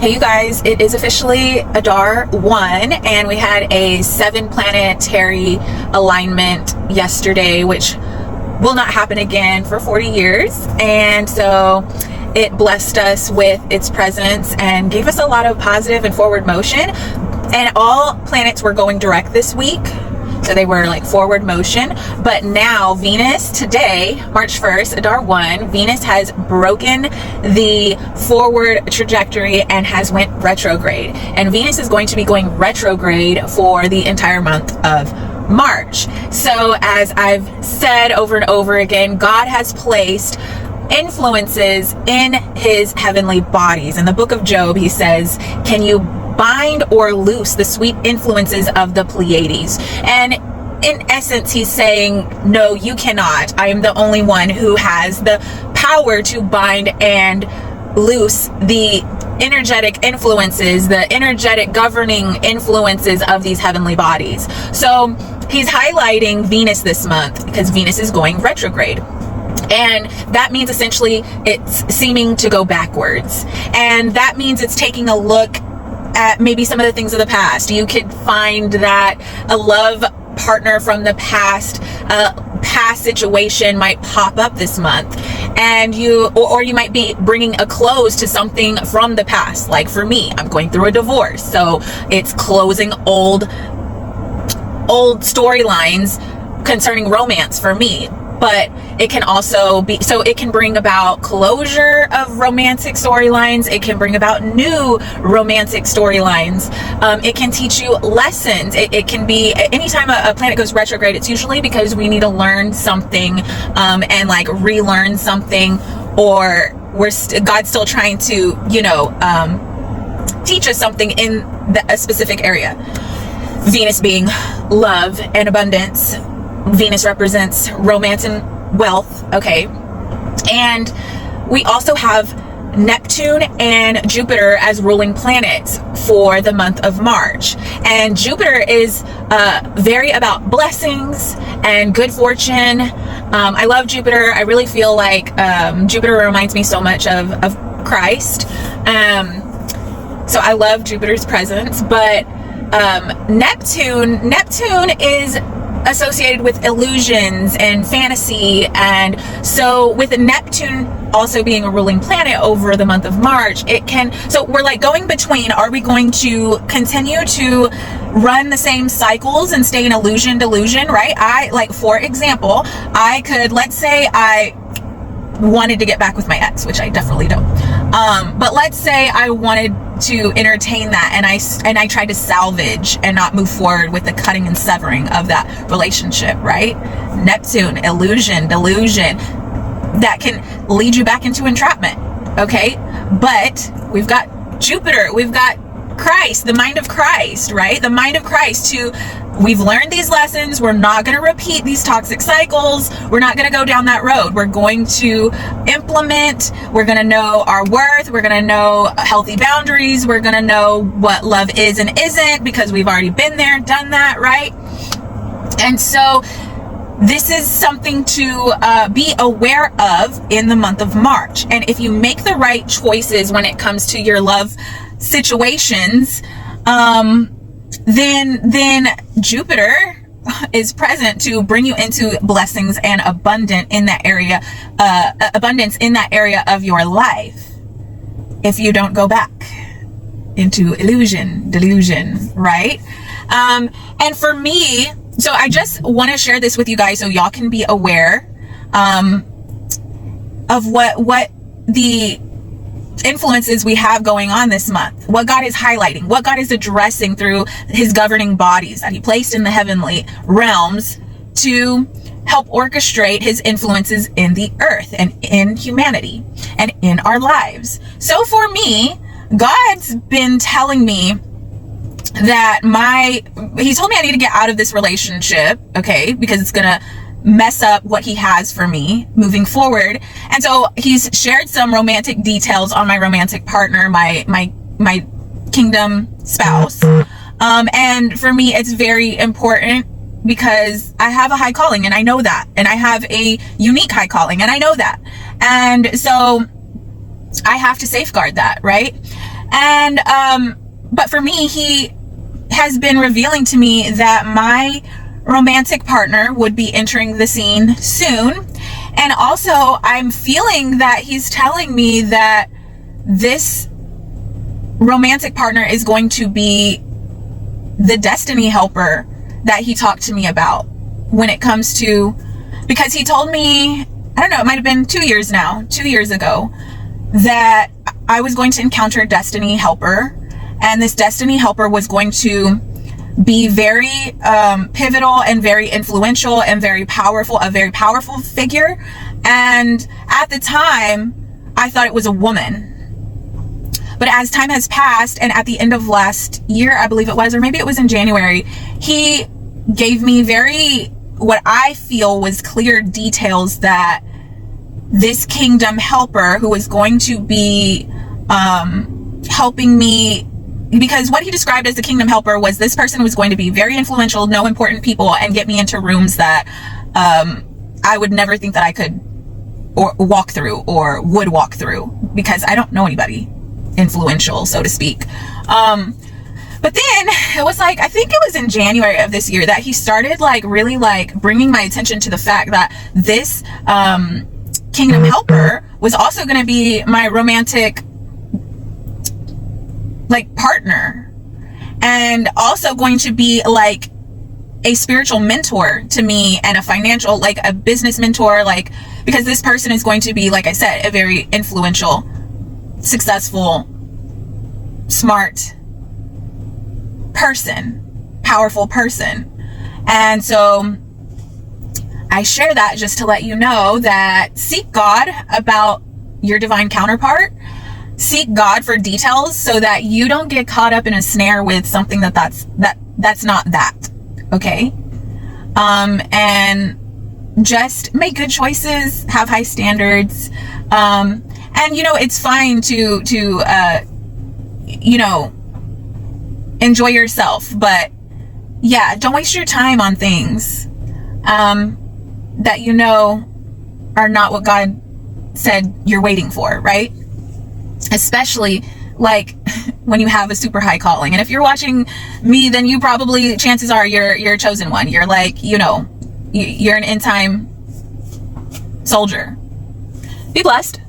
Hey you guys, it is officially Adar 1 and we had a 7-planetary alignment yesterday, which will not happen again for 40 years. And so it blessed us with its presence and gave us a lot of positive and forward motion. And all planets were going direct this week. So they were like forward motion, but now Venus today, March 1st, Adar 1, Venus has broken the forward trajectory and has went retrograde. And Venus is going to be going retrograde for the entire month of March. So as I've said over and over again, God has placed influences in his heavenly bodies. In the book of Job, he says, can you bind or loose the sweet influences of the Pleiades? And in essence, he's saying, no, you cannot. I am the only one who has the power to bind and loose the energetic influences, the energetic governing influences of these heavenly bodies. So he's highlighting Venus this month because Venus is going retrograde. And that means essentially it's seeming to go backwards. And that means it's taking a look at maybe some of the things of the past. You could find that a love partner from the past, past situation might pop up this month, and you might be bringing a close to something from the past. Like for me, I'm going through a divorce, so it's closing old storylines concerning romance for me. But it can also be, so it can bring about closure of romantic storylines. It can bring about new romantic storylines. It can teach you lessons. It can be, anytime a planet goes retrograde, it's usually because we need to learn something and like relearn something, or God's still trying to, teach us something in a specific area. Venus being love and abundance. Venus represents romance and wealth, okay? And we also have Neptune and Jupiter as ruling planets for the month of March. And Jupiter is very about blessings and good fortune. I love Jupiter. I really feel like Jupiter reminds me so much of Christ. So I love Jupiter's presence, but Neptune is associated with illusions and fantasy. And so with Neptune also being a ruling planet over the month of March, so we're like going between, are we going to continue to run the same cycles and stay in illusion, delusion, right? For example, I could, let's say I wanted to get back with my ex, which I definitely don't. But let's say I wanted to entertain that and I tried to salvage and not move forward with the cutting and severing of that relationship, right? Neptune, illusion, delusion, that can lead you back into entrapment, okay? But we've got Jupiter, we've got Christ, the mind of Christ, right? The mind of Christ we've learned these lessons. We're not going to repeat these toxic cycles. We're not going to go down that road. We're going to implement. We're going to know our worth. We're going to know healthy boundaries. We're going to know what love is and isn't, because we've already been there, done that, right? And so this is something to be aware of in the month of March. And if you make the right choices when it comes to your love situations, then Jupiter is present to bring you into blessings and abundance in that area of your life. If you don't go back into illusion, delusion, right? And for me, so I just want to share this with you guys so y'all can be aware of what the influences we have going on this month, what God is highlighting, what God is addressing through his governing bodies that he placed in the heavenly realms to help orchestrate his influences in the earth and in humanity and in our lives. So for me, God's been telling me that he told me I need to get out of this relationship, okay, because it's gonna mess up what he has for me moving forward. And so he's shared some romantic details on my romantic partner, my kingdom spouse. And for me, it's very important because I have a high calling and I know that, and I have a unique high calling and I know that. And so I have to safeguard that, right? And but for me, he has been revealing to me that my romantic partner would be entering the scene soon. And also I'm feeling that he's telling me that this romantic partner is going to be the destiny helper that he talked to me about when it comes to, because he told me, I don't know, it might have been 2 years ago, that I was going to encounter a destiny helper, and this destiny helper was going to be very pivotal and very influential and very powerful, a very powerful figure. And at the time, I thought it was a woman. But as time has passed, and at the end of last year, I believe it was, or maybe it was in January, he gave me what I feel was clear details that this kingdom helper, who was going to be helping me, because what he described as the kingdom helper was this person was going to be very influential, know important people, and get me into rooms that I would never think that I could or walk through or would walk through, because I don't know anybody influential, so to speak. But then it was like, I think it was in January of this year that he started really bringing my attention to the fact that this kingdom helper was also going to be my romantic partner, and also going to be a spiritual mentor to me, and a financial, a business mentor, because this person is going to be, like I said, a very influential, successful, smart person, powerful person. And so I share that just to let you know that seek God about your divine counterpart. Seek God for details so that you don't get caught up in a snare with something that's not that. Okay? And just make good choices, have high standards. And it's fine to enjoy yourself, but yeah, don't waste your time on things that are not what God said you're waiting for, right? Especially when you have a super high calling. And if you're watching me, then you probably, chances are you're a chosen one. You're you're an end time soldier. Be blessed.